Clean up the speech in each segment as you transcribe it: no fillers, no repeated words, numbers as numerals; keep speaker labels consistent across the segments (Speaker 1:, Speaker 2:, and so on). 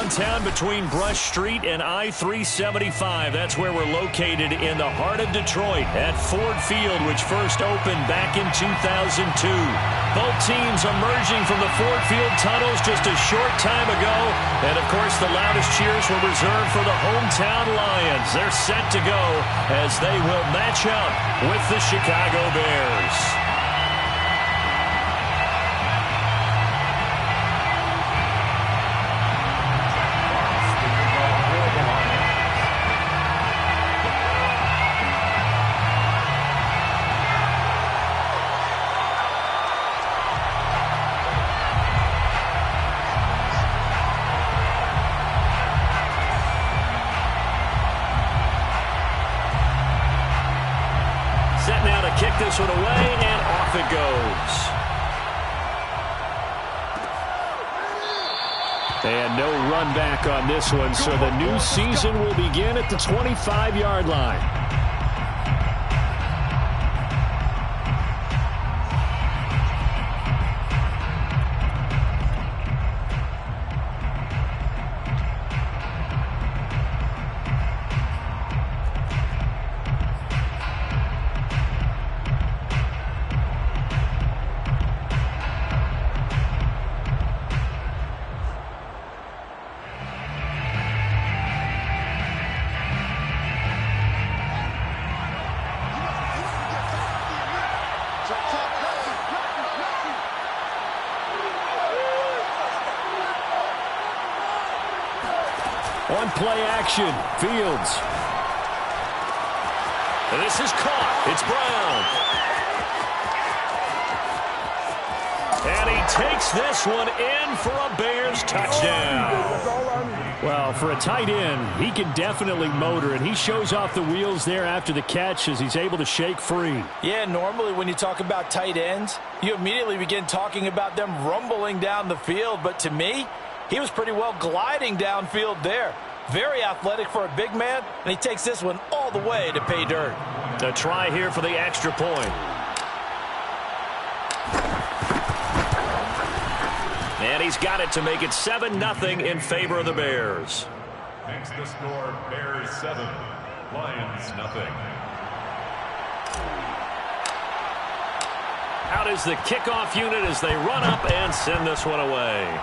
Speaker 1: downtown between Brush Street and I-375. That's where we're located in the heart of Detroit at Ford Field, which first opened back in 2002. Both teams emerging from the Ford Field tunnels just a short time ago. And, of course, the loudest cheers were reserved for the hometown Lions. They're set to go as they will match up with the Chicago Bears. Set now to kick this one away, and off it goes. And no run back on this one, so the new season will begin at the 25-yard line. On play action, Fields. And this is caught. It's Brown. And he takes this one in for a Bears touchdown. Well, for a tight end, he can definitely motor, and he shows off the wheels there after the catch as he's able to shake free.
Speaker 2: Yeah, normally when you talk about tight ends, you immediately begin talking about them rumbling down the field. But to me, he was pretty well gliding downfield there. Very athletic for a big man, and he takes this one all the way to pay dirt.
Speaker 1: A try here for the extra point. And he's got it to make it 7-0 in favor of the Bears.
Speaker 3: Makes the score Bears 7, Lions nothing.
Speaker 1: Out is the kickoff unit as they run up and send this one away.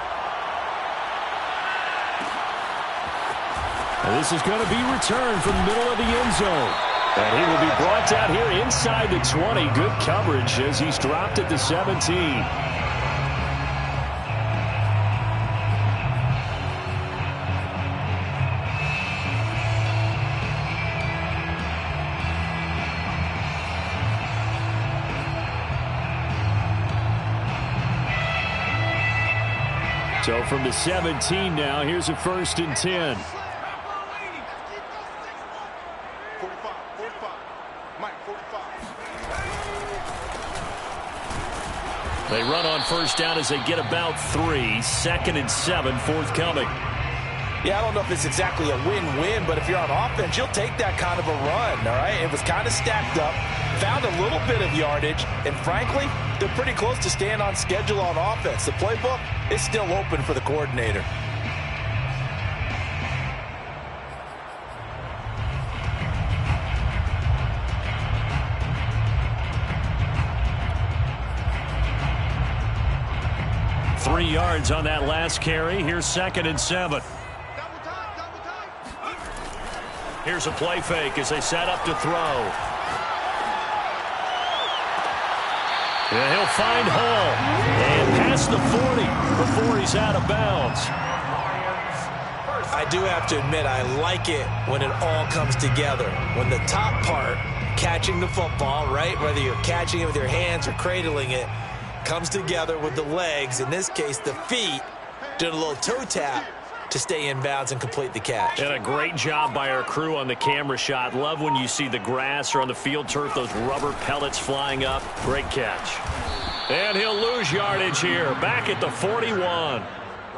Speaker 1: And this is going to be returned from the middle of the end zone. And he will be brought down here inside the 20. Good coverage as he's dropped at the 17. So from the 17 now, here's a 1st and 10. They run on first down as they get about 3. 2nd and 7 forthcoming.
Speaker 2: Yeah, I don't know if it's exactly a win-win, but if you're on offense, you'll take that kind of a run, all right? It was kind of stacked up, found a little bit of yardage, and frankly, they're pretty close to staying on schedule on offense. The playbook is still open for the coordinator.
Speaker 1: Three yards on that last carry. Here's 2nd and 7. Here's a play fake as they set up to throw. And he'll find Hall. And past the 40 before he's out of bounds.
Speaker 2: I do have to admit, I like it when it all comes together. When the top part, catching the football, right, whether you're catching it with your hands or cradling it, comes together with the legs, in this case the feet, doing a little toe tap to stay in bounds and complete the catch.
Speaker 1: And a great job by our crew on the camera shot. Love when you see the grass or on the field turf, those rubber pellets flying up. Great catch. And he'll lose yardage here, back at the 41.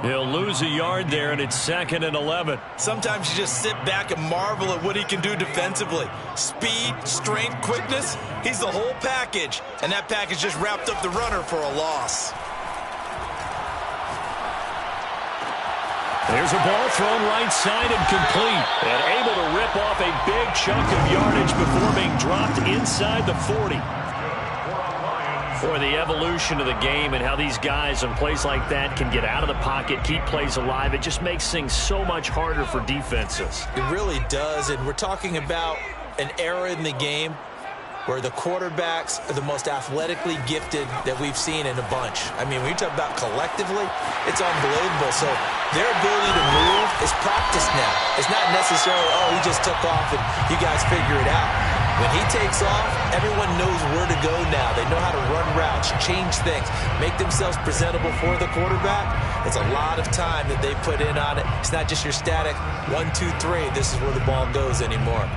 Speaker 1: He'll lose a yard there, and it's 2nd and 11.
Speaker 2: Sometimes you just sit back and marvel at what he can do defensively. Speed, strength, quickness, he's the whole package. And that package just wrapped up the runner for a loss.
Speaker 1: Here's a ball thrown right side and complete. And able to rip off a big chunk of yardage before being dropped inside the 40. For the evolution of the game and how these guys on plays like that can get out of the pocket, keep plays alive, it just makes things so much harder for defenses.
Speaker 2: It really does, and we're talking about an era in the game where the quarterbacks are the most athletically gifted that we've seen in a bunch. I mean, when you talk about collectively, it's unbelievable. So their ability to move is practiced now. It's not necessarily, oh, he just took off and you guys figure it out. When he takes off, everyone knows where to go now. They know how to run routes, change things, make themselves presentable for the quarterback. It's a lot of time that they put in on it. It's not just your static 1, 2, 3. This is where the ball goes anymore.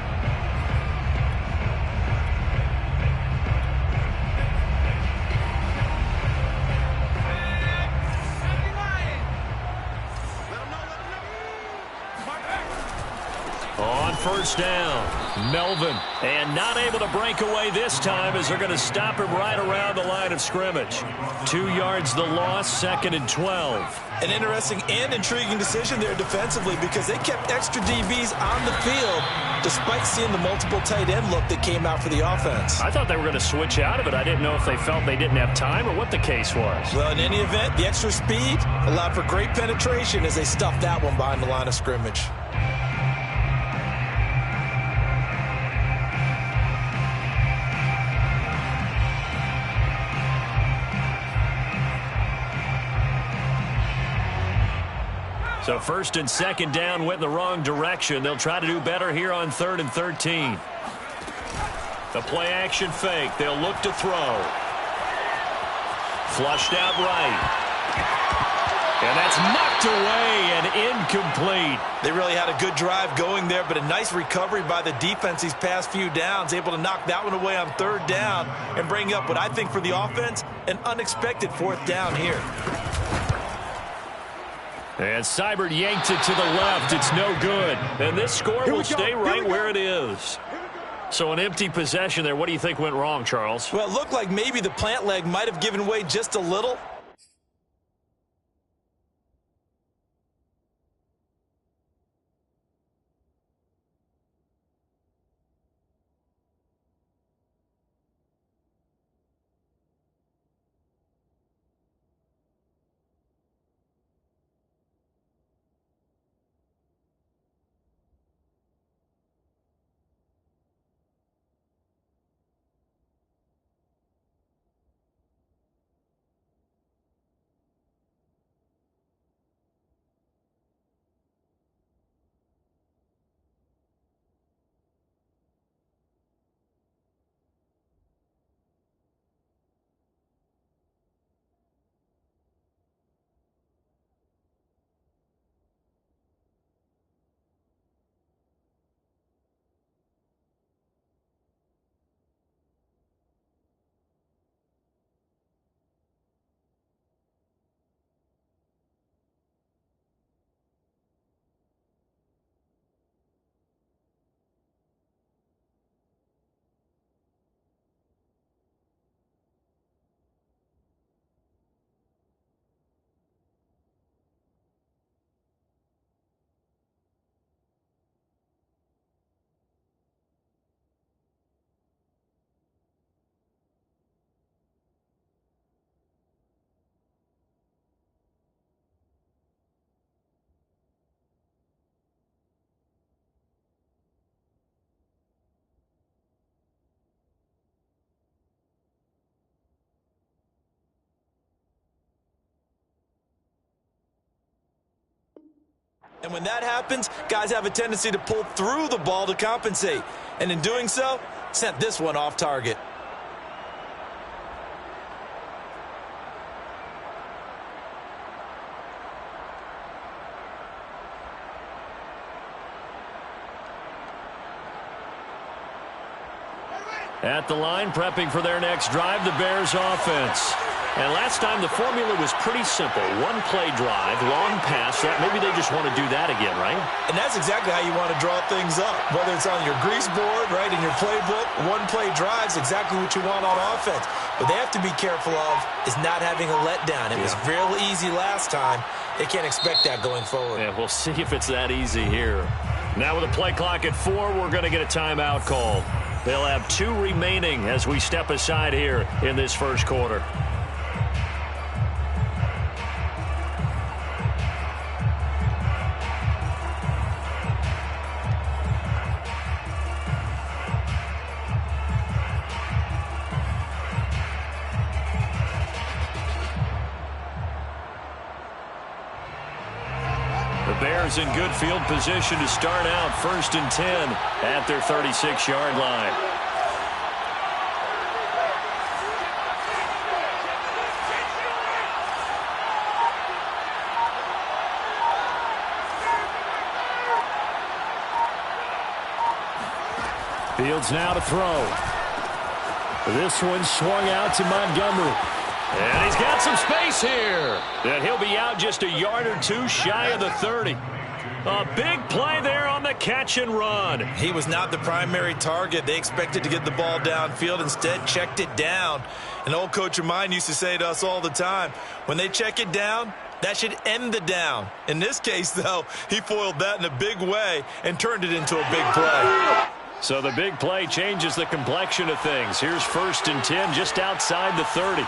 Speaker 1: On first down, Melvin. And not able to break away this time as they're going to stop him right around the line of scrimmage. 2 yards the loss, 2nd and 12.
Speaker 2: An interesting and intriguing decision there defensively because they kept extra DBs on the field despite seeing the multiple tight end look that came out for the offense.
Speaker 1: I thought they were going to switch out of it. I didn't know if they felt they didn't have time or what the case was.
Speaker 2: Well, in any event, the extra speed allowed for great penetration as they stuffed that one behind the line of scrimmage.
Speaker 1: So 1st and 2nd down went in the wrong direction. They'll try to do better here on 3rd and 13. The play action fake. They'll look to throw. Flushed out right. And that's knocked away and incomplete.
Speaker 2: They really had a good drive going there, but a nice recovery by the defense these past few downs, able to knock that one away on 3rd down and bring up what I think for the offense, an unexpected 4th down here.
Speaker 1: And Seibert yanked it to the left. It's no good. And this score will stay right where it is. So an empty possession there. What do you think went wrong, Charles?
Speaker 2: Well, it looked like maybe the plant leg might have given way just a little. And when that happens, guys have a tendency to pull through the ball to compensate. And in doing so, sent this one off target.
Speaker 1: At the line, prepping for their next drive, the Bears offense. And last time the formula was pretty simple. One play drive, long pass. Maybe they just want to do that again, right?
Speaker 2: And that's exactly how you want to draw things up. Whether it's on your grease board, right, in your playbook, one play drive's exactly what you want on offense. What they have to be careful of is not having a letdown. It was real easy last time. They can't expect that going forward.
Speaker 1: Yeah, we'll see if it's that easy here. Now with a play clock at 4, we're going to get a timeout called. They'll have 2 remaining as we step aside here in this first quarter. Bears in good field position to start out 1st and 10 at their 36-yard line. Fields now to throw. This one swung out to Montgomery. And he's got some space here. And he'll be out just a yard or 2 shy of the 30. A big play there on the catch and run.
Speaker 2: He was not the primary target. They expected to get the ball downfield. Instead, checked it down. An old coach of mine used to say to us all the time, when they check it down, that should end the down. In this case, though, he foiled that in a big way and turned it into a big play.
Speaker 1: So the big play changes the complexion of things. Here's 1st and 10 just outside the 30.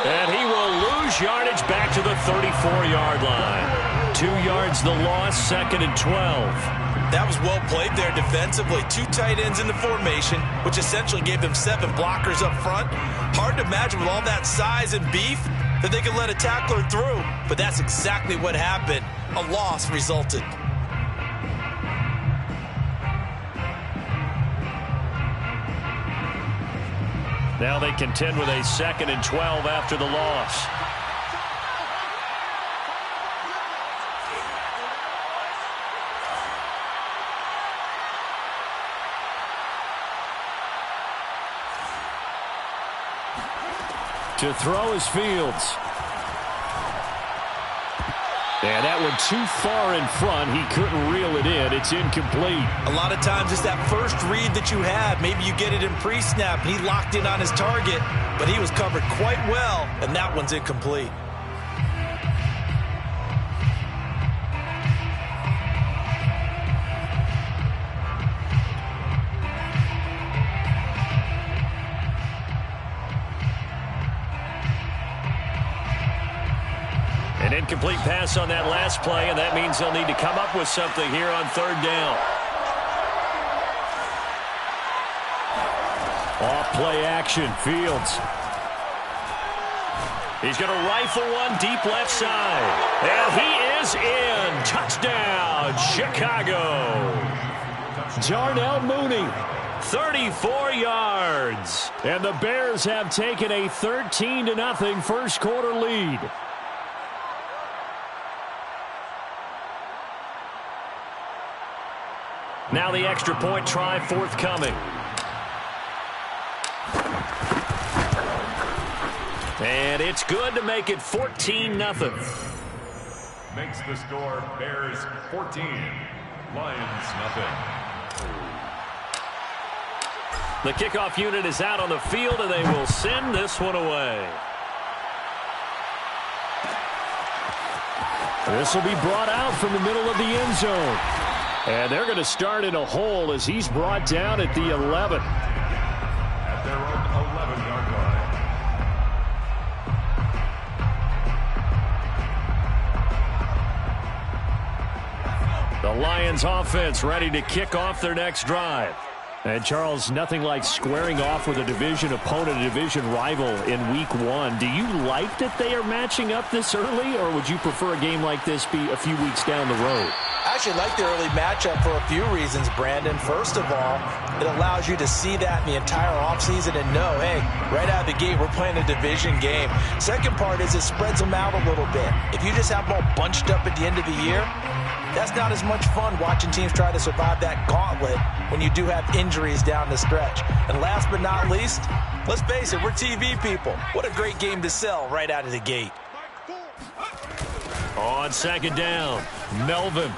Speaker 1: And he will lose yardage back to the 34-yard line. 2 yards the loss, 2nd and 12.
Speaker 2: That was well played there defensively. 2 tight ends in the formation, which essentially gave them 7 blockers up front. Hard to imagine with all that size and beef that they could let a tackler through. But that's exactly what happened. A loss resulted.
Speaker 1: Now they contend with a 2nd and 12 after the loss. To throw is Fields. And that one too far in front. He couldn't reel it in. It's incomplete.
Speaker 2: A lot of times it's that first read that you have. Maybe you get it in pre-snap. He locked in on his target, but he was covered quite well, and that one's incomplete.
Speaker 1: An incomplete pass on that last play, and that means they'll need to come up with something here on 3rd down. Off play action, Fields. He's going to rifle one deep left side. And he is in. Touchdown, Chicago. Darnell Mooney, 34 yards. And the Bears have taken a 13-0 first quarter lead. Now the extra point try forthcoming. And it's good to make it 14-0.
Speaker 3: Makes the score Bears 14, Lions nothing.
Speaker 1: The kickoff unit is out on the field, and they will send this one away. This will be brought out from the middle of the end zone. And they're going to start in a hole as he's brought down at the 11.
Speaker 3: At their own 11-yard line.
Speaker 1: The Lions offense ready to kick off their next drive. And, Charles, nothing like squaring off with a division opponent, a division rival in Week 1. Do you like that they are matching up this early, or would you prefer a game like this be a few weeks down the road?
Speaker 2: I actually like the early matchup for a few reasons, Brandon. First of all, it allows you to see that in the entire offseason and know, hey, right out of the gate, we're playing a division game. Second part is it spreads them out a little bit. If you just have them all bunched up at the end of the year, that's not as much fun watching teams try to survive that gauntlet when you do have injuries down the stretch. And last but not least, let's face it, we're TV people. What a great game to sell right out of the gate.
Speaker 1: On second down, Melvin.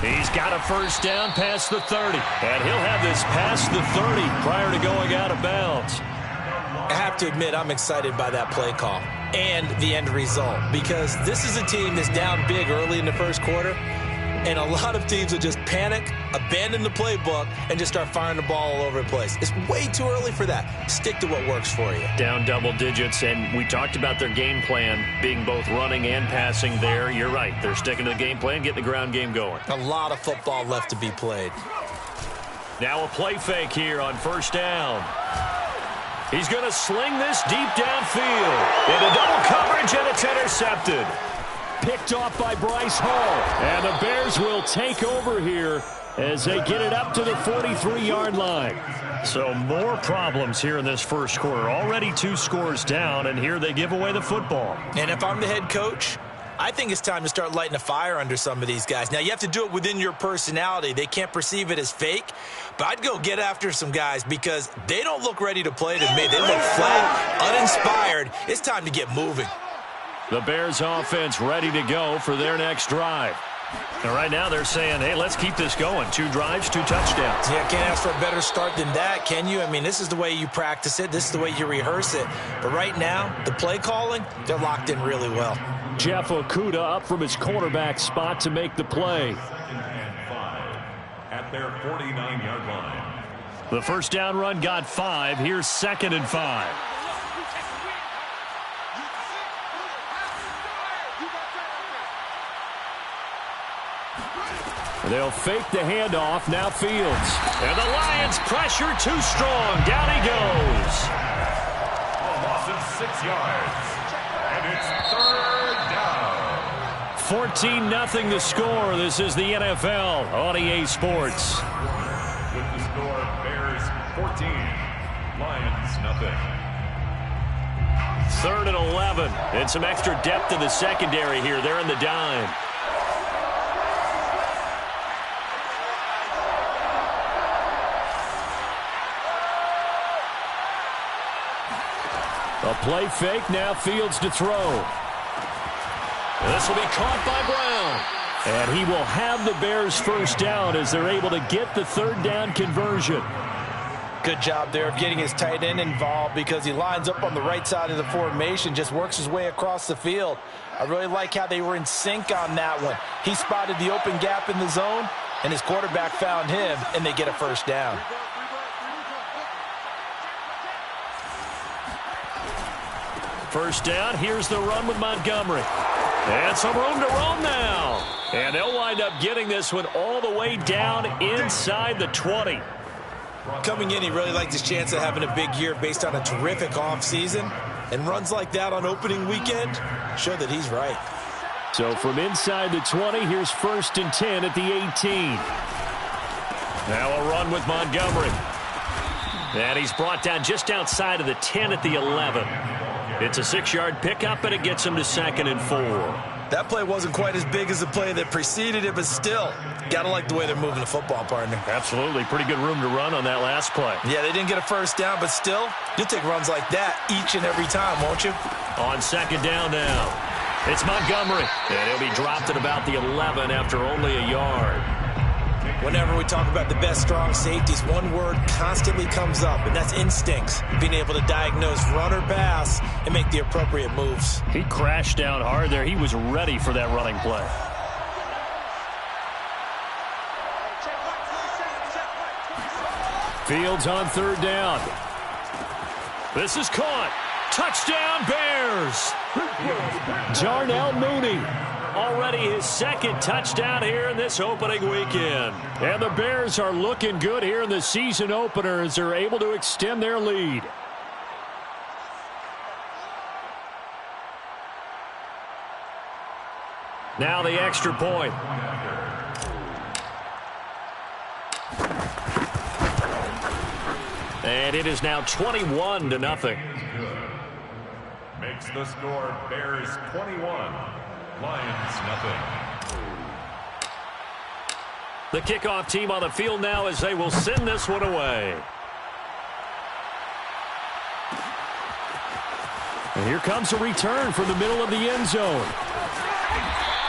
Speaker 1: He's got a first down past the 30. And he'll have this past the 30 prior to going out of bounds.
Speaker 2: I have to admit, I'm excited by that play call and the end result, because this is a team that's down big early in the first quarter, and a lot of teams will just panic, abandon the playbook, and just start firing the ball all over the place. It's way too early for that. Stick to what works for you.
Speaker 1: Down double digits, and we talked about their game plan being both running and passing there. You're right. They're sticking to the game plan, getting the ground game going.
Speaker 2: A lot of football left to be played.
Speaker 1: Now a play fake here on first down. He's going to sling this deep downfield. Into double coverage, and it's intercepted. Picked off by Bryce Hall. And the Bears will take over here as they get it up to the 43-yard line. So more problems here in this first quarter. Already 2 scores down, and here they give away the football.
Speaker 2: And if I'm the head coach, I think it's time to start lighting a fire under some of these guys. Now, you have to do it within your personality. They can't perceive it as fake. But I'd go get after some guys because they don't look ready to play to me. They look flat, uninspired. It's time to get moving.
Speaker 1: The Bears offense ready to go for their next drive. And right now they're saying, hey, let's keep this going. 2 drives, 2 touchdowns.
Speaker 2: Yeah, can't ask for a better start than that, can you? I mean, this is the way you practice it. This is the way you rehearse it. But right now, the play calling, they're locked in really well.
Speaker 1: Jeff Okudah up from his cornerback spot to make the play.
Speaker 3: At their 49-yard line.
Speaker 1: The first down run got 5. Here's 2nd and 5. They'll fake the handoff. Now Fields. And the Lions pressure too strong. Down he goes.
Speaker 3: A loss of 6 yards. And it's 3rd down.
Speaker 1: 14-0 the score. This is the NFL on EA Sports.
Speaker 3: With the score, Bears 14, Lions nothing.
Speaker 1: 3rd and 11. And some extra depth in the secondary here. They're in the dime. A play fake, now Fields to throw. This will be caught by Brown. And he will have the Bears first down as they're able to get the 3rd down conversion.
Speaker 2: Good job there of getting his tight end involved because he lines up on the right side of the formation, just works his way across the field. I really like how they were in sync on that one. He spotted the open gap in the zone, and his quarterback found him, and they get a first down.
Speaker 1: First down, here's the run with Montgomery. And some room to roam now. And they'll wind up getting this one all the way down inside the 20.
Speaker 2: Coming in, he really liked his chance of having a big year based on a terrific offseason. And runs like that on opening weekend show that he's right.
Speaker 1: So from inside the 20, here's 1st and 10 at the 18. Now a run with Montgomery. And he's brought down just outside of the 10 at the 11. It's a 6-yard pickup, and it gets him to 2nd and 4.
Speaker 2: That play wasn't quite as big as the play that preceded it, but still, got to like the way they're moving the football, partner.
Speaker 1: Absolutely. Pretty good room to run on that last play.
Speaker 2: Yeah, they didn't get a first down, but still, you'll take runs like that each and every time, won't you?
Speaker 1: On 2nd down now. It's Montgomery, and he'll be dropped at about the 11 after only a yard.
Speaker 2: Whenever we talk about the best strong safeties, one word constantly comes up, and that's instincts. Being able to diagnose run or pass and make the appropriate moves.
Speaker 1: He crashed down hard there. He was ready for that running play. Fields on 3rd down. This is caught. Touchdown, Bears. Jarnell Mooney. Already his 2nd touchdown here in this opening weekend. And the Bears are looking good here in the season opener as they're able to extend their lead. Now the extra point. And it is now 21-0.
Speaker 3: Makes the score Bears 21, Lions nothing.
Speaker 1: The kickoff team on the field now as they will send this one away. And here comes a return from the middle of the end zone.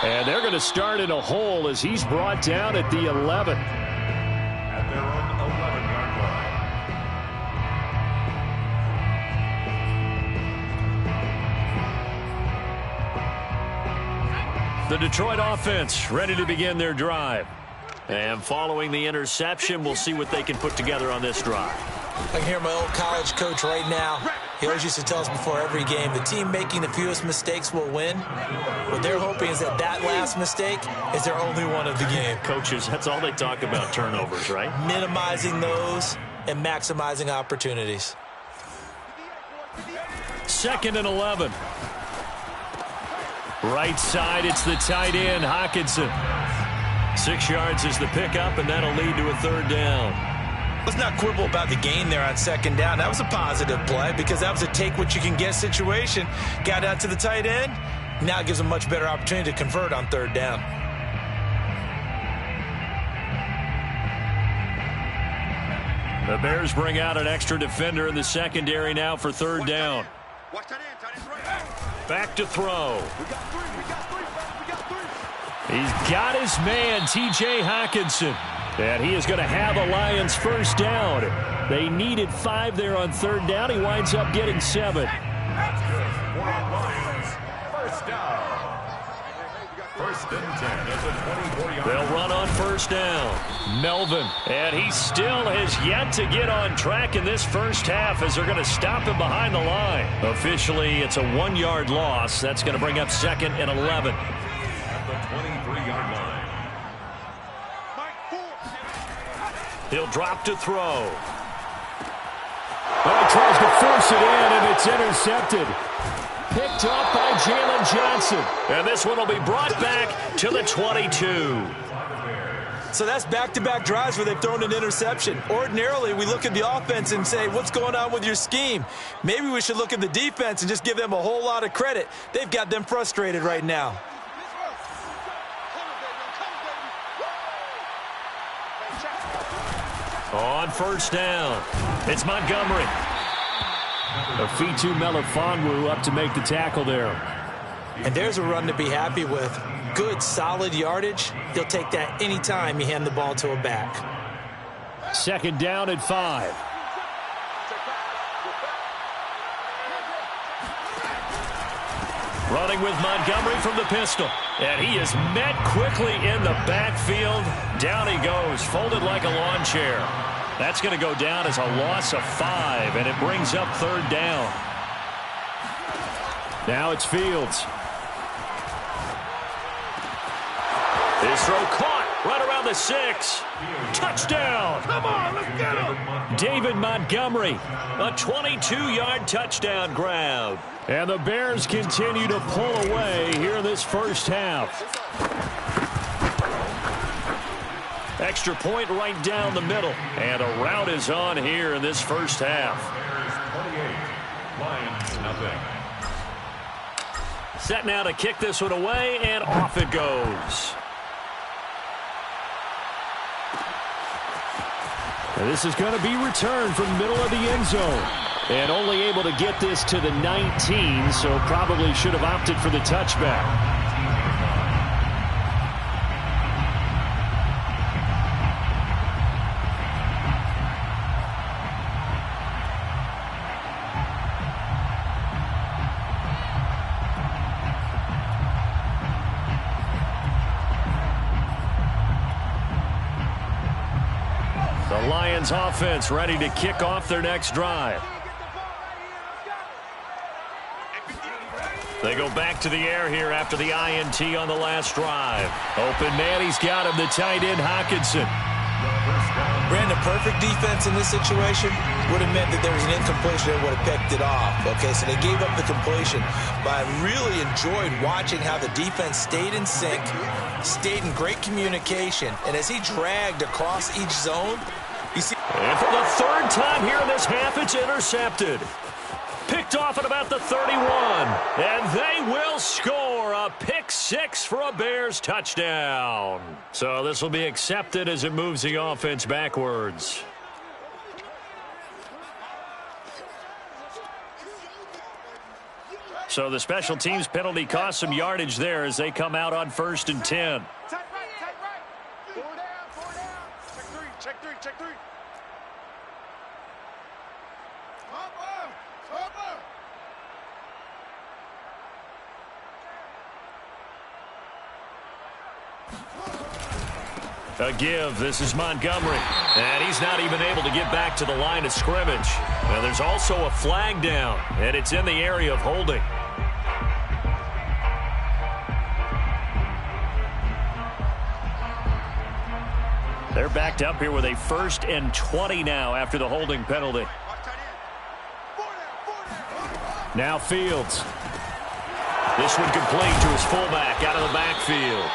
Speaker 1: And they're going to start in a hole as he's brought down at the 11.
Speaker 3: At their own 11-yard line.
Speaker 1: The Detroit offense ready to begin their drive. And following the interception, we'll see what they can put together on this drive.
Speaker 2: I can hear my old college coach right now. He always used to tell us before every game, the team making the fewest mistakes will win. What they're hoping is that that last mistake is their only one of the game.
Speaker 1: Coaches, that's all they talk about, turnovers, right?
Speaker 2: Minimizing those and maximizing opportunities.
Speaker 1: 2nd and 11. Right side, it's the tight end, Hockenson. 6 yards is the pickup, and that'll lead to a 3rd down.
Speaker 2: Let's not quibble about the gain there on 2nd down. That was a positive play because that was a take-what-you-can-get situation. Got out to the tight end. Now it gives them a much better opportunity to convert on 3rd down.
Speaker 1: The Bears bring out an extra defender in the secondary now for 3rd down. Back to throw. He's got his man, T.J. Hockenson. And he is going to have a Lions 1st down. They needed 5 there on 3rd down. He winds up getting 7.
Speaker 3: That's good. Lions, 1st down. 1st and 10 at the 24-yard line.
Speaker 1: They'll run on 1st down. Melvin. And he still has yet to get on track in this 1st half as they're going to stop him behind the line. Officially, it's a 1-yard loss. That's going to bring up 2nd and 11.
Speaker 3: At the 23-yard line.
Speaker 1: He'll drop to throw. Well, he tries to force it in, and it's intercepted. Picked up by Jalen Johnson. And this one will be brought back to the 22.
Speaker 2: So that's back-to-back drives where they've thrown an interception. Ordinarily, we look at the offense and say, what's going on with your scheme? Maybe we should look at the defense and just give them a whole lot of credit. They've got them frustrated right now.
Speaker 1: On 1st down, it's Montgomery. Afitu Melifonwu up to make the tackle there.
Speaker 2: And there's a run to be happy with. Good, solid yardage. He'll take that anytime you hand the ball to a back.
Speaker 1: 2nd down at 5. Running with Montgomery from the pistol. And he is met quickly in the backfield. Down he goes, folded like a lawn chair. That's going to go down as a loss of 5, and it brings up 3rd down. Now it's Fields. His throw caught right around the 6. Touchdown. Come on, let's get him. David Montgomery, a 22-yard touchdown grab. And the Bears continue to pull away here in this 1st half. Extra point right down the middle. And a rout is on here in this 1st half.
Speaker 3: Bears 28, Lions nothing.
Speaker 1: Set now to kick this one away, and off it goes. And this is going to be returned from the middle of the end zone. And only able to get this to the 19, so probably should have opted for the touchback. The Lions offense ready to kick off their next drive. They go back to the air here after the INT on the last drive. Open man, he's got him, the tight end Hockenson.
Speaker 2: Brandon, perfect defense in this situation would have meant that there was an incompletion and would have picked it off. Okay, so they gave up the completion. But I really enjoyed watching how the defense stayed in sync, stayed in great communication, and as he dragged across each zone, you see.
Speaker 1: And for the third time here in this half, it's intercepted. Picked off at about the 31. And they will score a pick six for a Bears touchdown. So this will be accepted as it moves the offense backwards. So the special teams penalty cost some yardage there as they come out on 1st and 10.
Speaker 4: Check three.
Speaker 1: A give. This is Montgomery. And he's not even able to get back to the line of scrimmage. Now there's also a flag down, and it's in the area of holding. They're backed up here with a 1st and 20 now after the holding penalty. Now Fields. This one complete to his fullback out of the backfield.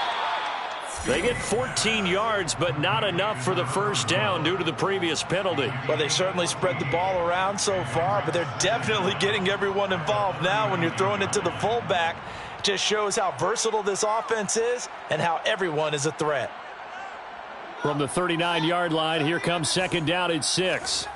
Speaker 1: They get 14 yards, but not enough for the first down due to the previous penalty.
Speaker 2: Well, they certainly spread the ball around so far, but they're definitely getting everyone involved now when you're throwing it to the fullback. It just shows how versatile this offense is and how everyone is a threat.
Speaker 1: From the 39-yard line, here comes 2nd down at 6.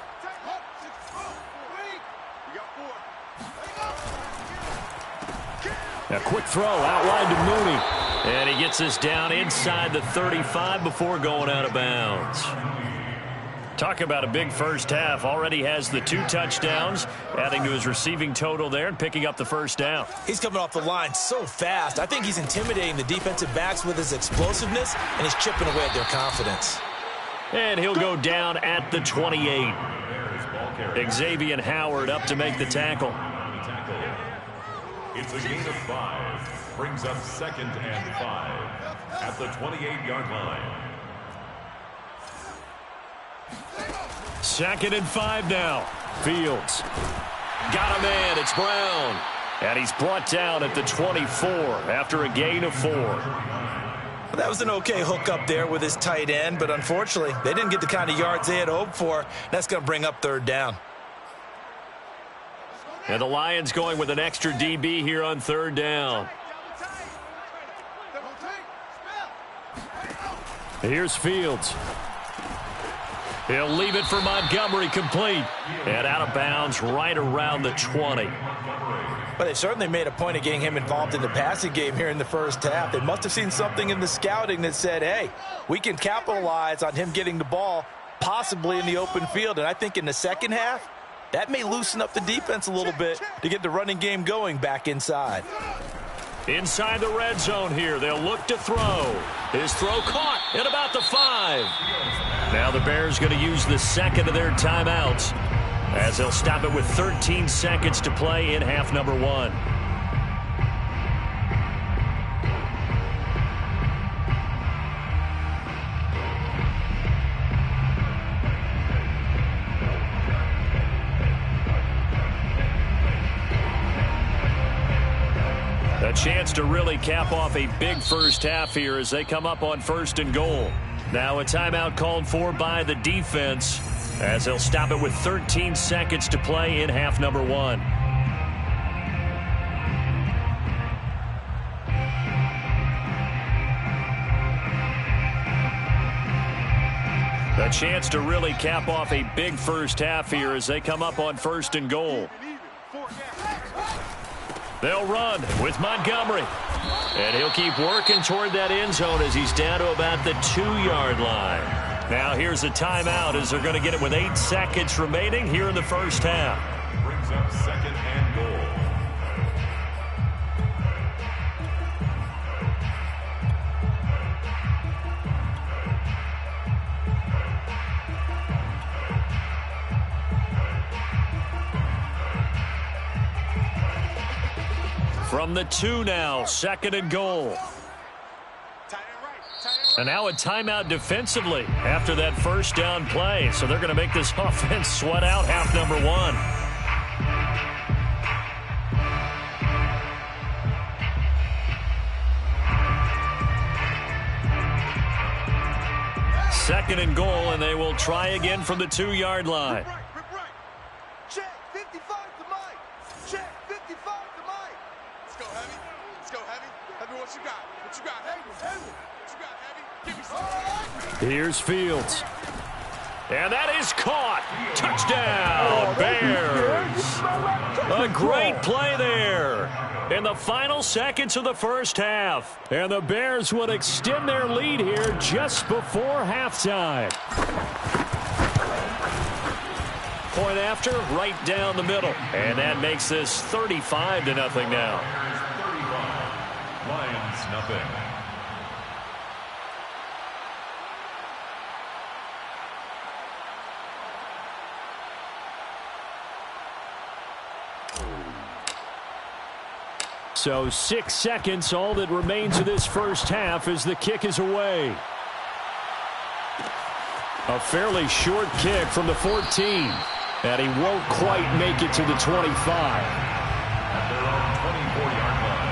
Speaker 1: A quick throw outlined to Mooney. And he gets this down inside the 35 before going out of bounds. Talk about a big first half. Already has the 2 touchdowns, adding to his receiving total there and picking up the first down.
Speaker 2: He's coming off the line so fast. I think he's intimidating the defensive backs with his explosiveness, and he's chipping away at their confidence.
Speaker 1: And he'll go down at the 28. Xavier Howard up to make the tackle.
Speaker 3: It's a gain of 5. Brings up 2nd and 5 at the 28-yard line.
Speaker 1: 2nd and 5 now. Fields. Got a man. It's Brown. And he's brought down at the 24 after a gain of 4.
Speaker 2: Well, that was an okay hook up there with his tight end, but unfortunately, they didn't get the kind of yards they had hoped for. That's going to bring up 3rd down.
Speaker 1: And the Lions going with an extra DB here on 3rd down. Here's Fields. He'll leave it for Montgomery, complete. And out of bounds right around the 20.
Speaker 2: But they certainly made a point of getting him involved in the passing game here in the first half. They must have seen something in the scouting that said, hey, we can capitalize on him getting the ball possibly in the open field. And I think in the second half, that may loosen up the defense a little bit to get the running game going back inside.
Speaker 1: Inside the red zone here. They'll look to throw. His throw caught at about the 5. Now the Bears going to use the 2nd of their timeouts as they'll stop it with 13 seconds to play in half number 1. A chance to really cap off a big first half here as they come up on 1st and goal. Now a timeout called for by the defense as they'll stop it with 13 seconds to play in half number 1. A chance to really cap off a big first half here as they come up on 1st and goal. They'll run with Montgomery. And he'll keep working toward that end zone as he's down to about the 2-yard line. Now here's a timeout as they're going to get it with 8 seconds remaining here in the first half.
Speaker 3: Brings up 2nd and goal.
Speaker 1: From the 2 now, 2nd and goal.
Speaker 4: Tight end right.
Speaker 1: And now a timeout defensively after that first down play. So they're going to make this offense sweat out half number one. Second and goal, and they will try again from the 2-yard line.
Speaker 4: Check 55 to Mike. Check 55 to Mike. Let's go heavy. Let's go heavy. Heavy, what you got? What you got? Heavy. What you got, heavy? Give me some.
Speaker 1: Here's Fields. And that is caught. Touchdown, Bears. A great play there in the final seconds of the first half. And the Bears would extend their lead here just before halftime. Point after, right down the middle. And that makes this 35-0 now.
Speaker 3: 35. Lions, nothing.
Speaker 1: So 6 seconds, all that remains of this first half as the kick is away. A fairly short kick from the 14. And he won't quite make it to the 25.
Speaker 3: At their own 24-yard line.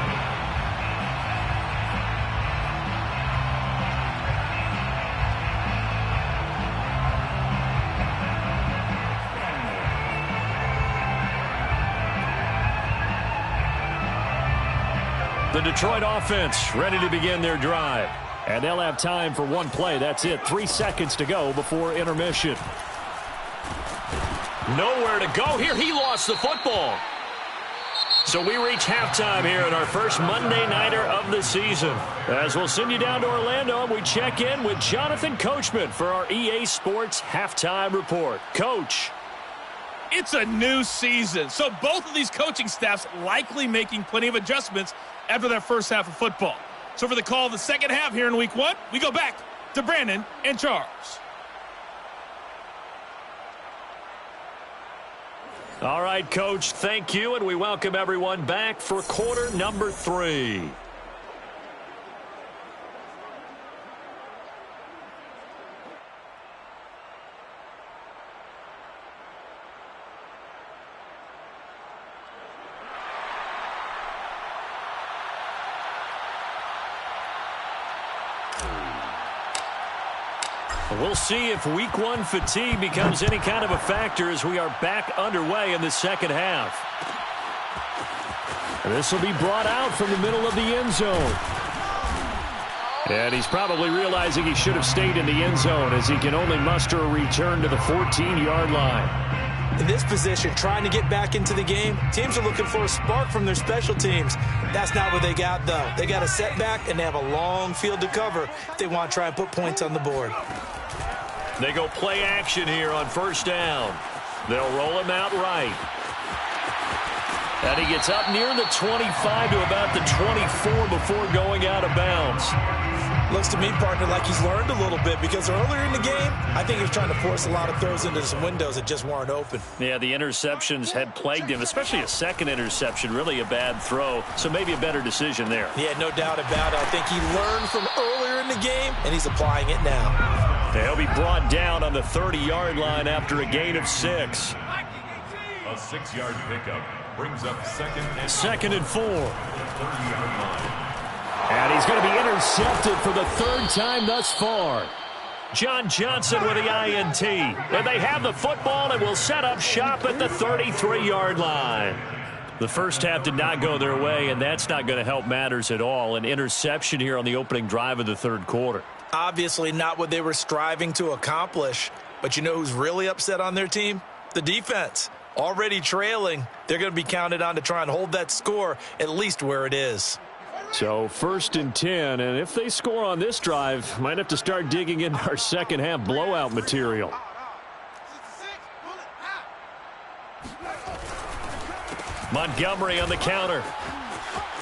Speaker 1: The Detroit offense ready to begin their drive. And they'll have time for one play. That's it. 3 seconds to go before intermission. Nowhere to go here. He lost the football. So we reach halftime here in our first Monday Nighter of the season. As we'll send you down to Orlando, and we check in with Jonathan Coachman for our EA Sports Halftime Report. Coach.
Speaker 5: It's a new season, so both of these coaching staffs likely making plenty of adjustments after their first half of football. So for the call of the second half here in week one, we go back to Brandon and Charles.
Speaker 1: All right, Coach, thank you, and we welcome everyone back for quarter number 3. We'll see if week one fatigue becomes any kind of a factor as we are back underway in the second half. This will be brought out from the middle of the end zone. And he's probably realizing he should have stayed in the end zone as he can only muster a return to the 14-yard line.
Speaker 2: In this position, trying to get back into the game, teams are looking for a spark from their special teams. That's not what they got, though. They got a setback, and they have a long field to cover if they want to try and put points on the board.
Speaker 1: They go play action here on first down. They'll roll him out right. And he gets up near the 25 to about the 24 before going out of bounds.
Speaker 2: Looks to me, partner, like he's learned a little bit because earlier in the game, I think he was trying to force a lot of throws into some windows that just weren't open.
Speaker 1: Yeah, the interceptions had plagued him, especially a second interception, really a bad throw. So maybe a better decision there.
Speaker 2: Yeah, no doubt about it. I think he learned from earlier in the game, and he's applying it now.
Speaker 1: He'll be brought down on the 30-yard line after a gain of 6.
Speaker 3: A 6-yard pickup brings up second and
Speaker 1: 4.
Speaker 3: 30-yard line.
Speaker 1: And he's going to be intercepted for the third time thus far. John Johnson with the INT. And they have the football and will set up shop at the 33-yard line. The first half did not go their way, and that's not going to help matters at all. An interception here on the opening drive of the third quarter.
Speaker 2: Obviously not what they were striving to accomplish. But you know who's really upset on their team? The defense. Already trailing. They're going to be counted on to try and hold that score at least where it is.
Speaker 1: So 1st and 10, and if they score on this drive, might have to start digging into our second half blowout material. Montgomery on the counter.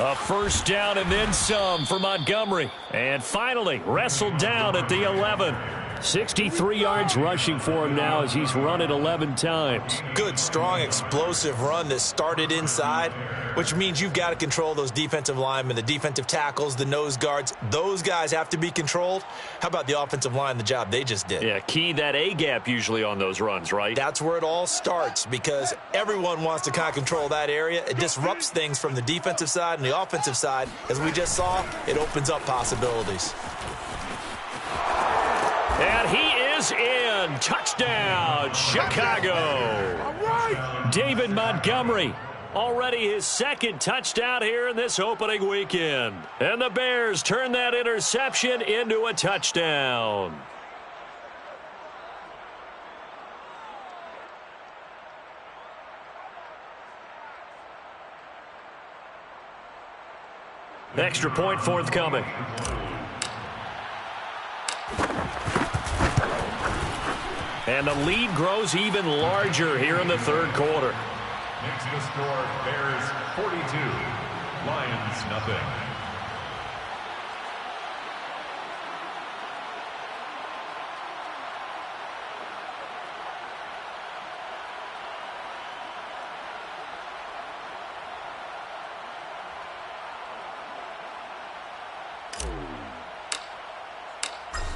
Speaker 1: A first down and then some for Montgomery. And finally wrestled down at the 11. 63 yards rushing for him now as he's run it 11 times.
Speaker 2: Good, strong, explosive run that started inside, which means you've got to control those defensive linemen, the defensive tackles, the nose guards. Those guys have to be controlled. How about the offensive line, the job they just did?
Speaker 1: Yeah, key that A-gap usually on those runs, right?
Speaker 2: That's where it all starts because everyone wants to kind of control that area. It disrupts things from the defensive side and the offensive side. As we just saw, it opens up possibilities.
Speaker 1: And he is in. Touchdown, Chicago.
Speaker 4: All right.
Speaker 1: David Montgomery, already his second touchdown here in this opening weekend. And the Bears turn that interception into a touchdown. Extra point forthcoming. And the lead grows even larger here in the third quarter.
Speaker 3: Next to score, Bears 42, Lions nothing.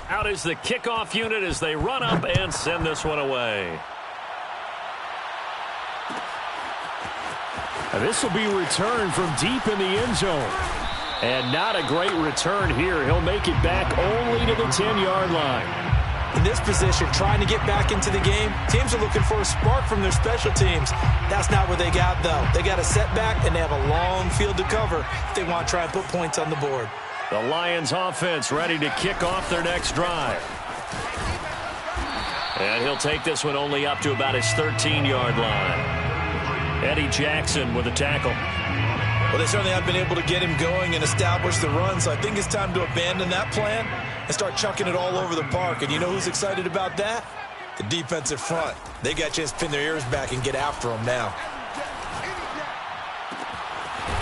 Speaker 1: Out is the kickoff unit as they run up and send this one away. And this will be returned from deep in the end zone. And not a great return here. He'll make it back only to the 10-yard line.
Speaker 2: In this position, trying to get back into the game, teams are looking for a spark from their special teams. That's not what they got, though. They got a setback, and they have a long field to cover if they want to try and put points on the board.
Speaker 1: The Lions offense ready to kick off their next drive. And he'll take this one only up to about his 13-yard line. Eddie Jackson with a tackle.
Speaker 2: Well, they certainly have been able to get him going and establish the run, so I think it's time to abandon that plan and start chucking it all over the park. And you know who's excited about that? The defensive front. They got a chance to pin their ears back and get after him now.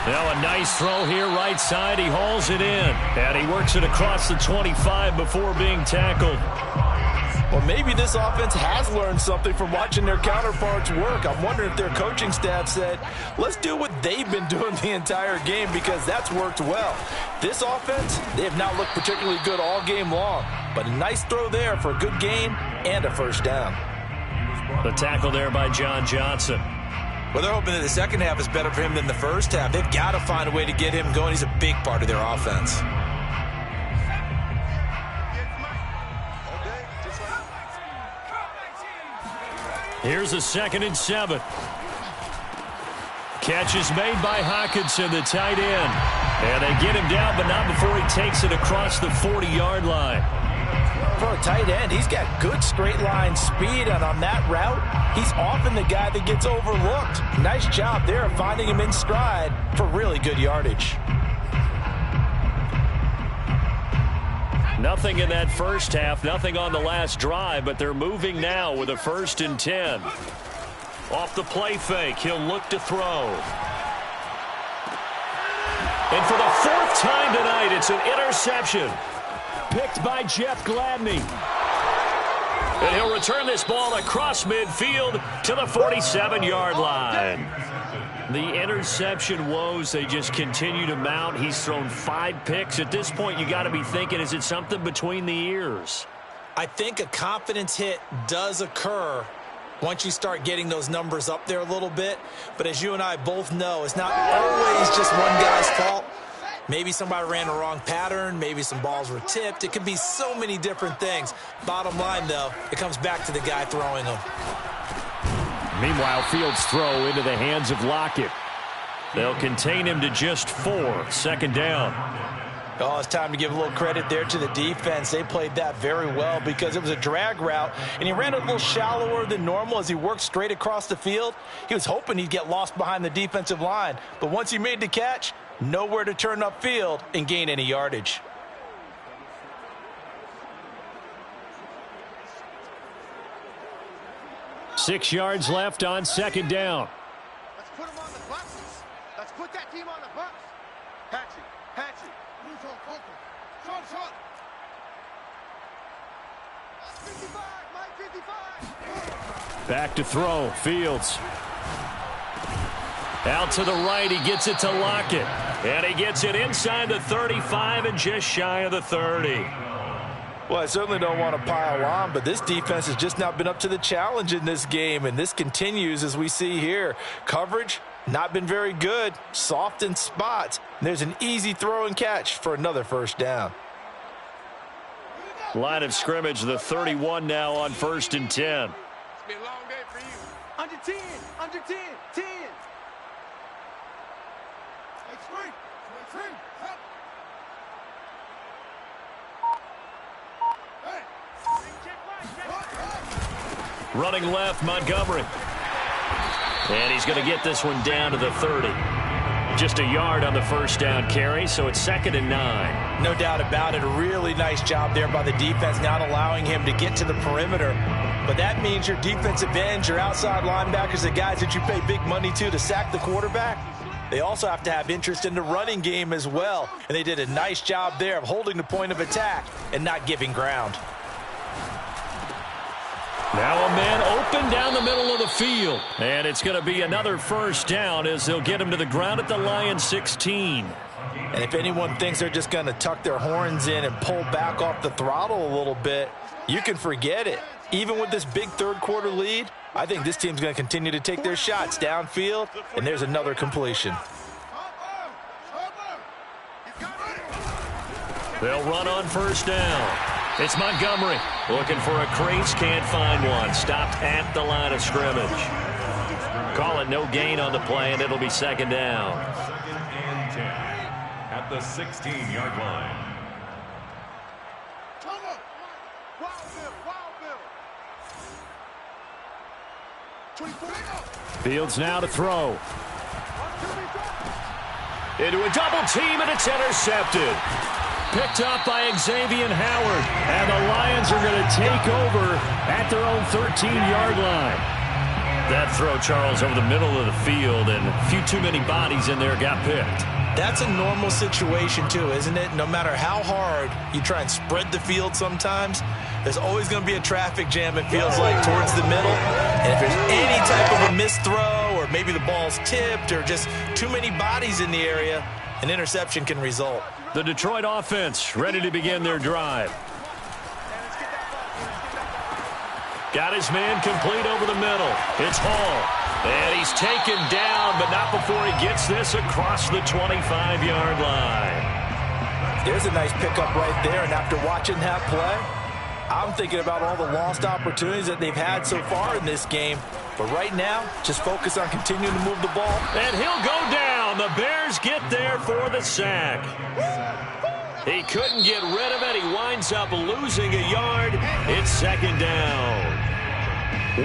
Speaker 1: Now a nice throw here right side. He hauls it in. And he works it across the 25 before being tackled.
Speaker 2: Well, maybe this offense has learned something from watching their counterparts work. I'm wondering if their coaching staff said, let's do what they've been doing the entire game because that's worked well. This offense, they have not looked particularly good all game long. But a nice throw there for a good gain and a first down.
Speaker 1: The tackle there by John Johnson.
Speaker 2: Well, they're hoping that the second half is better for him than the first half. They've got to find a way to get him going. He's a big part of their offense.
Speaker 1: Here's a 2nd and 7. Catch is made by Hockenson, the tight end. And they get him down, but not before he takes it across the 40-yard line.
Speaker 2: For a tight end, he's got good straight line speed, and on that route, he's often the guy that gets overlooked. Nice job there of finding him in stride for really good yardage.
Speaker 1: Nothing in that first half, nothing on the last drive, but they're moving now with a 1st and 10. Off the play fake, he'll look to throw. And for the 4th time tonight, it's an interception. Picked by Jeff Gladney. And he'll return this ball across midfield to the 47-yard line. The interception woes, they just continue to mount. He's thrown 5 picks. At this point, you got to be thinking, is it something between the ears?
Speaker 2: I think a confidence hit does occur once you start getting those numbers up there a little bit. But as you and I both know, it's not always just one guy's fault. Maybe somebody ran a wrong pattern. Maybe some balls were tipped. It could be so many different things. Bottom line, though, it comes back to the guy throwing them.
Speaker 1: Meanwhile, Fields' throw into the hands of Lockett. They'll contain him to just 4. 2nd down.
Speaker 2: Oh, it's time to give a little credit there to the defense. They played that very well because it was a drag route, and he ran a little shallower than normal as he worked straight across the field. He was hoping he'd get lost behind the defensive line, but once he made the catch, nowhere to turn upfield and gain any yardage.
Speaker 1: Six yards left on 2nd down.
Speaker 4: Let's put him on the buses. Let's put that team on the bus. Hatchie, Hatchie. Short.
Speaker 1: Back to throw. Fields. Out to the right. He gets it to Lockett. And he gets it inside the 35 and just shy of the 30.
Speaker 2: Well, I certainly don't want to pile on, but this defense has just not been up to the challenge in this game, and this continues as we see here. Coverage, not been very good. Soft in spots. There's an easy throw and catch for another first down.
Speaker 1: Line of scrimmage, the 31 now on 1st and 10.
Speaker 4: It's been a long day for you. Under 10, under 10, 10.
Speaker 1: Running left, Montgomery. And he's going to get this one down to the 30. Just a yard on the first down carry, so it's 2nd and 9.
Speaker 2: No doubt about it. A really nice job there by the defense, not allowing him to get to the perimeter. But that means your defensive ends, your outside linebackers, the guys that you pay big money to sack the quarterback, they also have to have interest in the running game as well. And they did a nice job there of holding the point of attack and not giving ground.
Speaker 1: Now a man open down the middle of the field. And it's going to be another first down as they'll get him to the ground at the Lions 16.
Speaker 2: And if anyone thinks they're just going to tuck their horns in and pull back off the throttle a little bit, you can forget it. Even with this big third-quarter lead, I think this team's going to continue to take their shots downfield, and there's another completion.
Speaker 1: They'll run on first down. It's Montgomery looking for a crease, can't find one. Stopped at the line of scrimmage. Call it no gain on the play, and it'll be 2nd down.
Speaker 3: 2nd and 10 at the 16-yard line.
Speaker 1: Fields now to throw. Into a double team, and it's intercepted. Picked up by Xavier Howard. And the Lions are going to take over at their own 13-yard line. That throw, Charles, over the middle of the field, and a few too many bodies in there got picked.
Speaker 2: That's a normal situation, too, isn't it? No matter how hard you try and spread the field sometimes, there's always going to be a traffic jam, it feels like, towards the middle. And if there's any type of a missed throw, or maybe the ball's tipped, or just too many bodies in the area, an interception can result.
Speaker 1: The Detroit offense ready to begin their drive. Got his man complete over the middle. It's Hall. And he's taken down, but not before he gets this across the 25-yard line.
Speaker 2: There's a nice pickup right there, and after watching that play, I'm thinking about all the lost opportunities that they've had so far in this game. But right now, just focus on continuing to move the ball.
Speaker 1: And he'll go down. The Bears get there for the sack. He couldn't get rid of it. He winds up losing a yard. It's 2nd down.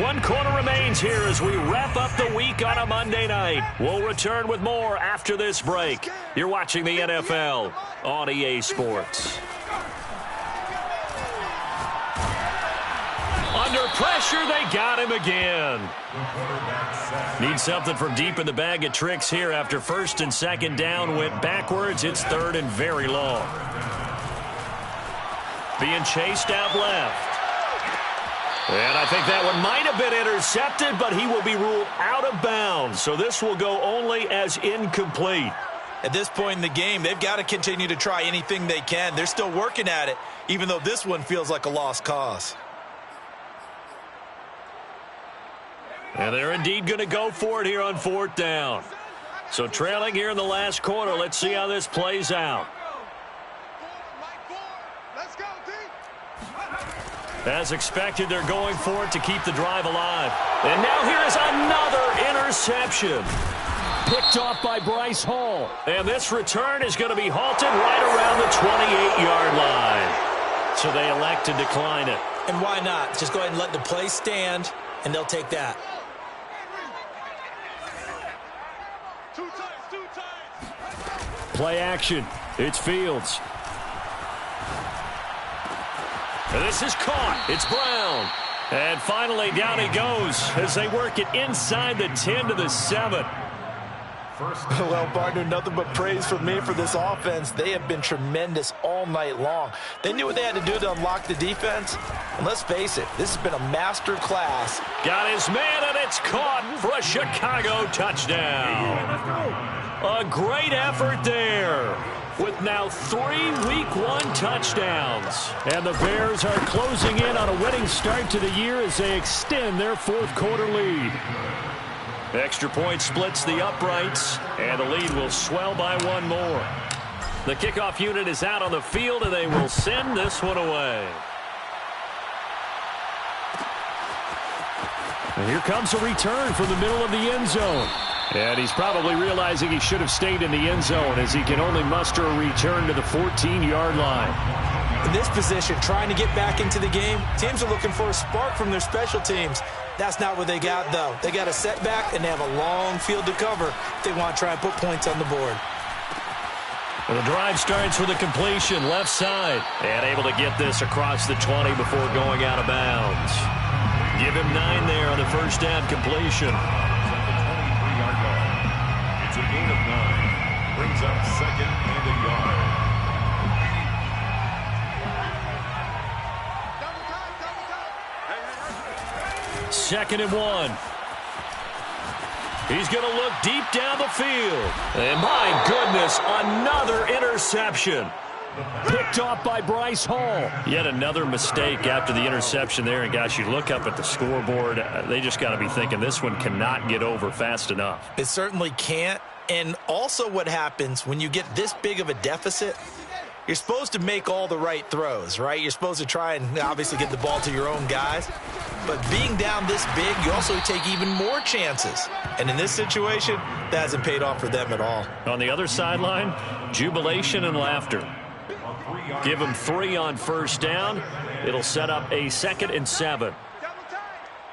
Speaker 1: 1 quarter remains here as we wrap up the week on a Monday night. We'll return with more after this break. You're watching the NFL on EA Sports. Under pressure, they got him again. Need something from deep in the bag of tricks here after 1st and 2nd down went backwards. It's 3rd and very long. Being chased out left. And I think that one might have been intercepted, but he will be ruled out of bounds. So this will go only as incomplete.
Speaker 2: At this point in the game, they've got to continue to try anything they can. They're still working at it, even though this one feels like a lost cause.
Speaker 1: And they're indeed going to go for it here on 4th down. So trailing here in the last quarter, let's see how this plays out. As expected, they're going for it to keep the drive alive. And now here is another interception. Picked off by Bryce Hall. And this return is going to be halted right around the 28-yard line. So they elect to decline it.
Speaker 2: And why not? Just go ahead and let the play stand, and they'll take that.
Speaker 1: Play action. It's Fields. And this is caught. It's Brown. And finally down he goes as they work it inside the 10 to the 7.
Speaker 2: Well, partner, nothing but praise from me for this offense. They have been tremendous all night long. They knew what they had to do to unlock the defense. And let's face it, this has been a master class.
Speaker 1: Got his man, and it's caught for a Chicago touchdown. A great effort there, with now 3 Week 1 touchdowns. And the Bears are closing in on a winning start to the year as they extend their fourth quarter lead. Extra point splits the uprights, and the lead will swell by 1 more. The kickoff unit is out on the field, and they will send this one away. And here comes a return from the middle of the end zone. And he's probably realizing he should have stayed in the end zone, as he can only muster a return to the 14-yard line.
Speaker 2: In this position, trying to get back into the game, teams are looking for a spark from their special teams. That's not what they got, though. They got a setback, and they have a long field to cover if they want to try and put points on the board.
Speaker 1: Well, the drive starts with a completion left side, and able to get this across the 20 before going out of bounds. Give him 9 there on the first down completion.
Speaker 3: It's a gain of 9. Brings up 2nd and a yard.
Speaker 1: Second and 1. He's going to look deep down the field. And my goodness, another interception. Picked off by Bryce Hall. Yet another mistake after the interception there. And gosh, you look up at the scoreboard, they just got to be thinking this one cannot get over fast enough.
Speaker 2: It certainly can't. And also what happens when you get this big of a deficit, you're supposed to make all the right throws, right? You're supposed to try and obviously get the ball to your own guys. But being down this big, you also take even more chances. And in this situation, that hasn't paid off for them at all.
Speaker 1: On the other sideline, jubilation and laughter. Give them 3 on first down. It'll set up a 2nd and 7.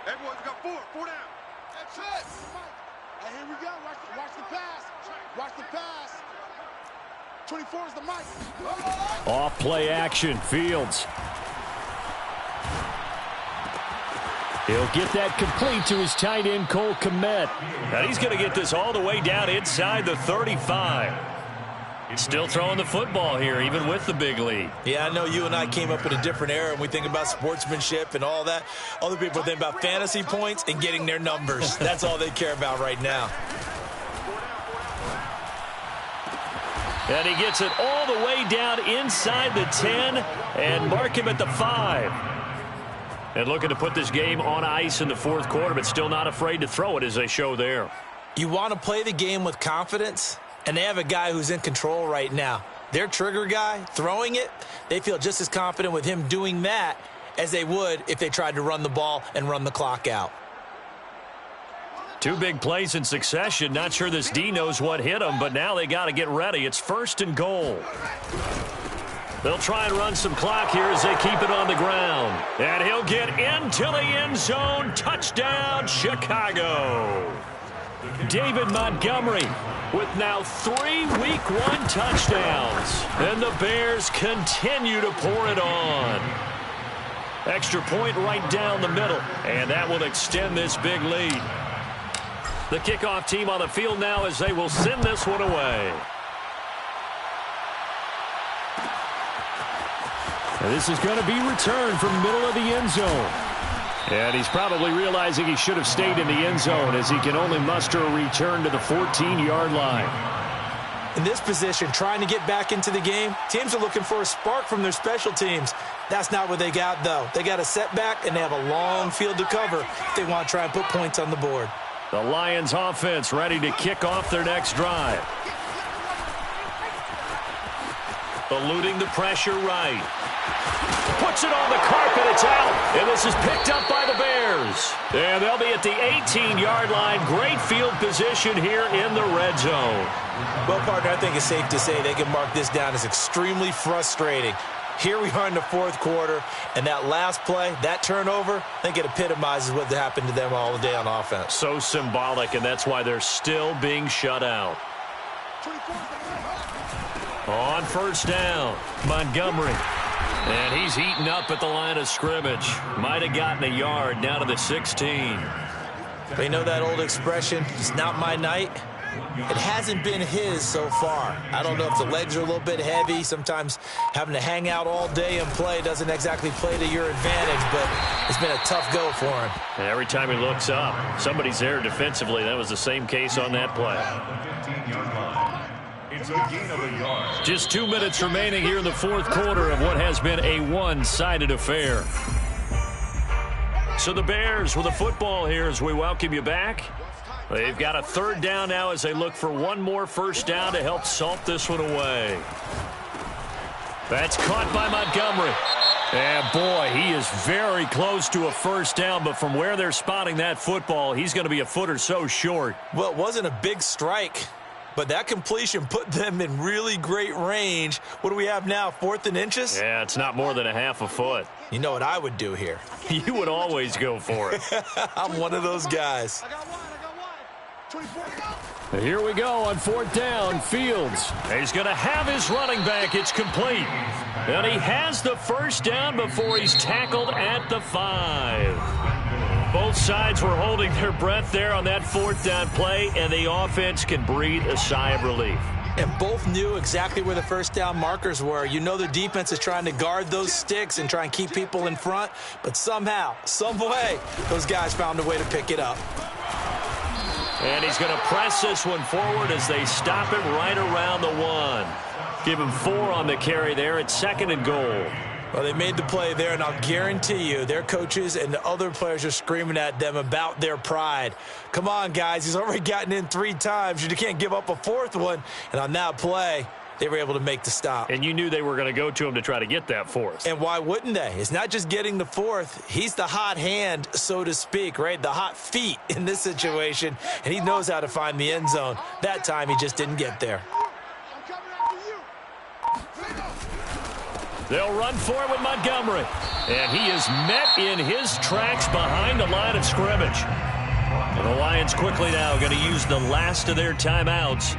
Speaker 4: Everyone's got 4 down. That's it. Hey, here we go. Watch the pass. Watch the pass. 24 is the mic.
Speaker 1: Off play action, Fields. He'll get that complete to his tight end, Cole Kmet. And he's going to get this all the way down inside the 35. Still throwing the football here, even with the big lead.
Speaker 2: Yeah, I know you and I came up in a different era, and we think about sportsmanship and all that. Other people think about fantasy points and getting their numbers. That's all they care about right now.
Speaker 1: And he gets it all the way down inside the 10 and mark him at the 5. And looking to put this game on ice in the fourth quarter, but still not afraid to throw it as they show there.
Speaker 2: You want to play the game with confidence, and they have a guy who's in control right now. Their trigger guy, throwing it, they feel just as confident with him doing that as they would if they tried to run the ball and run the clock out.
Speaker 1: 2 big plays in succession. Not sure this D knows what hit them, but now they got to get ready. It's 1st and goal. They'll try and run some clock here as they keep it on the ground. And he'll get into the end zone. Touchdown, Chicago. David Montgomery with now 3 Week 1 touchdowns. And the Bears continue to pour it on. Extra point right down the middle. And that will extend this big lead. The kickoff team on the field now as they will send this one away. And this is going to be returned from the middle of the end zone. And he's probably realizing he should have stayed in the end zone, as he can only muster a return to the 14-yard line.
Speaker 2: In this position, trying to get back into the game, teams are looking for a spark from their special teams. That's not what they got, though. They got a setback, and they have a long field to cover if they want to try and put points on the board.
Speaker 1: The Lions offense ready to kick off their next drive. Eluding the pressure right. Puts it on the carpet, it's out, and this is picked up by the Bears. And they'll be at the 18-yard line. Great field position here in the red zone.
Speaker 2: Well, partner, I think it's safe to say they can mark this down as extremely frustrating. Here we are in the fourth quarter, and that last play, that turnover, I think it epitomizes what happened to them all day on offense.
Speaker 1: So symbolic, and that's why they're still being shut out. On first down, Montgomery. And he's eaten up at the line of scrimmage. Might have gotten a yard down to the 16.
Speaker 2: But you know that old expression, it's not my night? It hasn't been his so far. I don't know if the legs are a little bit heavy. Sometimes having to hang out all day and play doesn't exactly play to your advantage, but it's been a tough go for him.
Speaker 1: And every time he looks up, somebody's there defensively. That was the same case on that play.
Speaker 3: It's a gain of a yard.
Speaker 1: Just 2 minutes remaining here in the fourth quarter of what has been a one-sided affair. So the Bears with the football here as we welcome you back. They've got a third down now as they look for one more first down to help salt this one away. That's caught by Montgomery. And boy, he is very close to a first down, but from where they're spotting that football, he's going to be a foot or so short.
Speaker 2: Well, it wasn't a big strike, but that completion put them in really great range. What do we have now, 4th and inches?
Speaker 1: Yeah, it's not more than a half a foot.
Speaker 2: You know what I would do here?
Speaker 1: You would always go for it.
Speaker 2: I'm one of those guys.
Speaker 1: Here we go on 4th down. Fields. He's going to have his running back. It's complete. And he has the first down before he's tackled at the 5. Both sides were holding their breath there on that 4th down play, and the offense can breathe a sigh of relief.
Speaker 2: And both knew exactly where the first down markers were. You know the defense is trying to guard those sticks and try and keep people in front, but somehow, some way, those guys found a way to pick it up.
Speaker 1: And he's going to press this one forward as they stop him right around the 1. Give him 4 on the carry there. It's 2nd and goal.
Speaker 2: Well, they made the play there, and I'll guarantee you their coaches and the other players are screaming at them about their pride. Come on, guys. He's already gotten in 3 times. You can't give up a 4th one. And on that play, they were able to make the stop.
Speaker 1: And you knew they were going to go to him to try to get that 4th.
Speaker 2: And why wouldn't they? It's not just getting the 4th. He's the hot hand, so to speak, right? The hot feet in this situation, and he knows how to find the end zone. That time, he just didn't get there.
Speaker 1: They'll run for it with Montgomery. And he is met in his tracks behind the line of scrimmage. And the Lions quickly now going to use the last of their timeouts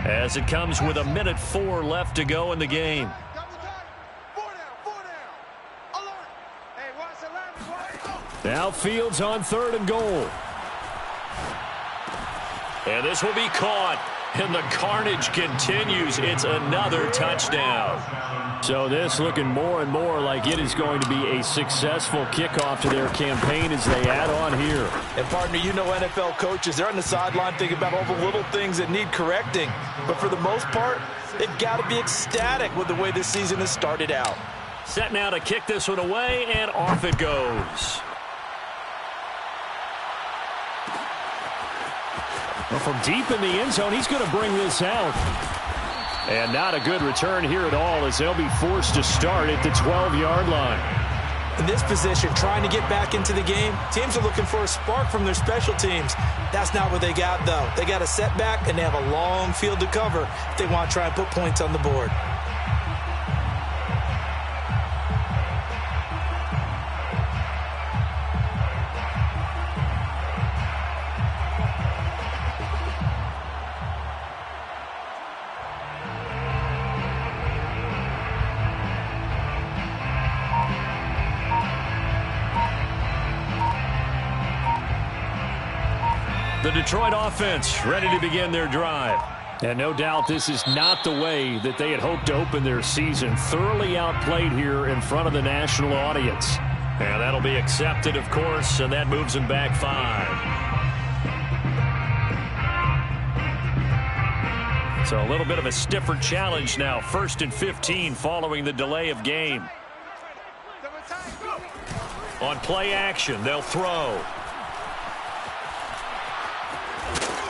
Speaker 1: as it comes with 1:04 left to go in the game. Now Fields on 3rd and goal. And this will be caught. And the carnage continues. It's another touchdown. So this looking more and more like it is going to be a successful kickoff to their campaign as they add on here.
Speaker 2: And, partner, you know NFL coaches, they're on the sideline thinking about all the little things that need correcting. But for the most part, they've got to be ecstatic with the way this season has started out.
Speaker 1: Set now to kick this one away, and off it goes. Well, from deep in the end zone, he's going to bring this out. And not a good return here at all as they'll be forced to start at the 12-yard line.
Speaker 2: In this position, trying to get back into the game, teams are looking for a spark from their special teams. That's not what they got, though. They got a setback, and they have a long field to cover if they want to try and put points on the board.
Speaker 1: The Detroit offense ready to begin their drive. And no doubt this is not the way that they had hoped to open their season. Thoroughly outplayed here in front of the national audience. And that'll be accepted, of course, and that moves them back 5. So a little bit of a stiffer challenge now. 1st and 15 following the delay of game. On play action, they'll throw.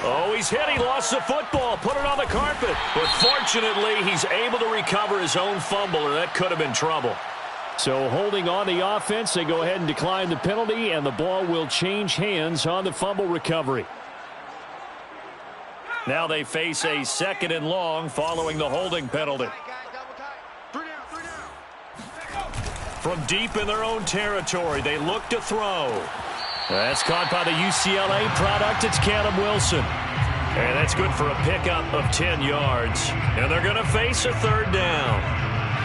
Speaker 1: Oh, he's hit. He lost the football. Put it on the carpet. But fortunately, he's able to recover his own fumble, or that could have been trouble. So holding on the offense, they go ahead and decline the penalty, and the ball will change hands on the fumble recovery. Now they face a 2nd and long following the holding penalty. From deep in their own territory, they look to throw. That's caught by the UCLA product. It's Caleb Wilson. And that's good for a pickup of 10 yards. And they're going to face a 3rd down.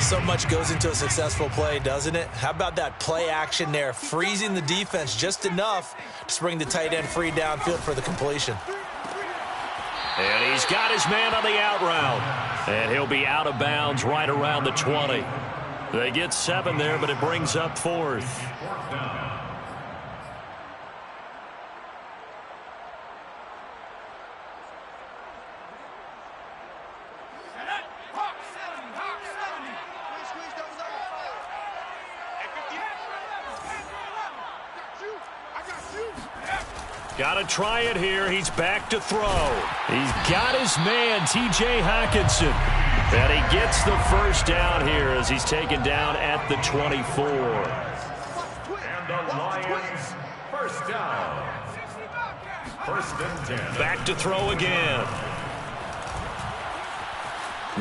Speaker 2: So much goes into a successful play, doesn't it? How about that play action there, freezing the defense just enough to bring the tight end free downfield for the completion.
Speaker 1: And he's got his man on the out route. And he'll be out of bounds right around the 20. They get 7 there, but it brings up 4th. Got to try it here. He's back to throw. He's got his man, T.J. Hockenson. And he gets the first down here as he's taken down at the 24.
Speaker 3: And the Lions, first down. 1st and 10.
Speaker 1: Back to throw again.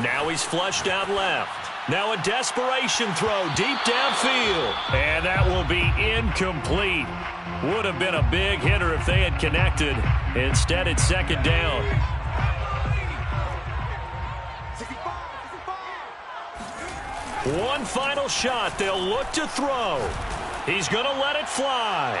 Speaker 1: Now he's flushed out left. Now a desperation throw deep downfield. And that will be incomplete. Would have been a big hitter if they had connected. Instead, it's 2nd down. One final shot. They'll look to throw. He's going to let it fly.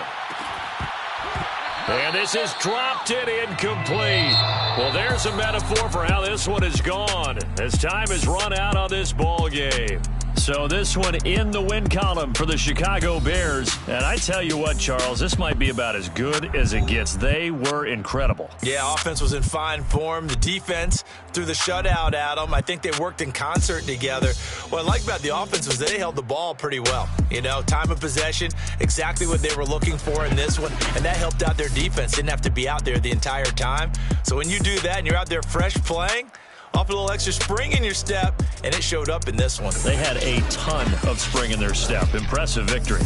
Speaker 1: And this is dropped it incomplete. Well, there's a metaphor for how this one is gone as time has run out on this ball game. So this one in the win column for the Chicago Bears. And I tell you what, Charles, this might be about as good as it gets. They were incredible.
Speaker 2: Yeah, offense was in fine form. The defense threw the shutout at them. I think they worked in concert together. What I like about the offense was they held the ball pretty well. You know, time of possession, exactly what they were looking for in this one. And that helped out their defense. Didn't have to be out there the entire time. So when you do that and you're out there fresh playing, off a little extra spring in your step, and it showed up in this one.
Speaker 1: They had a ton of spring in their step. Impressive victory.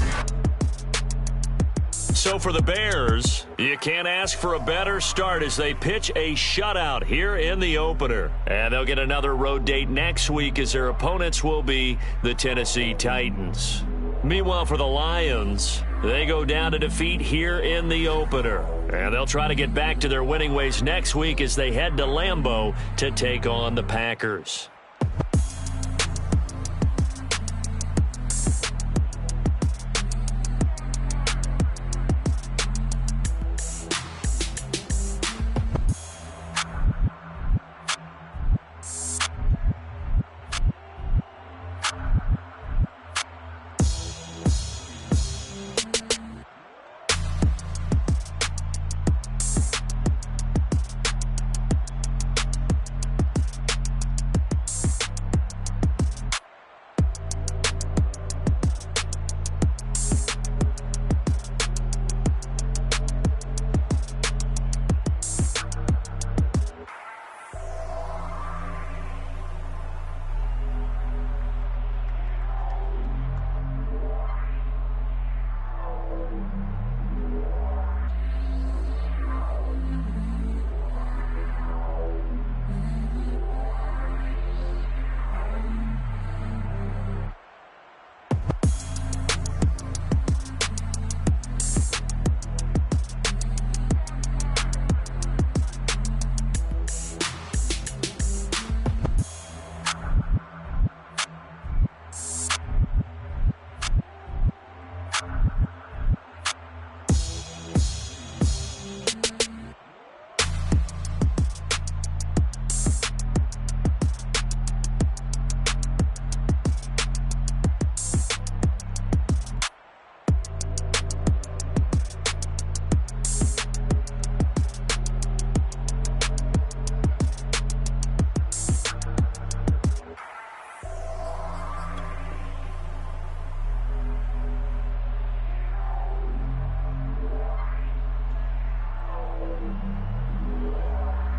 Speaker 1: So for the Bears, you can't ask for a better start as they pitch a shutout here in the opener. And they'll get another road date next week as their opponents will be the Tennessee Titans. Meanwhile, for the Lions, they go down to defeat here in the opener. And they'll try to get back to their winning ways next week as they head to Lambeau to take on the Packers.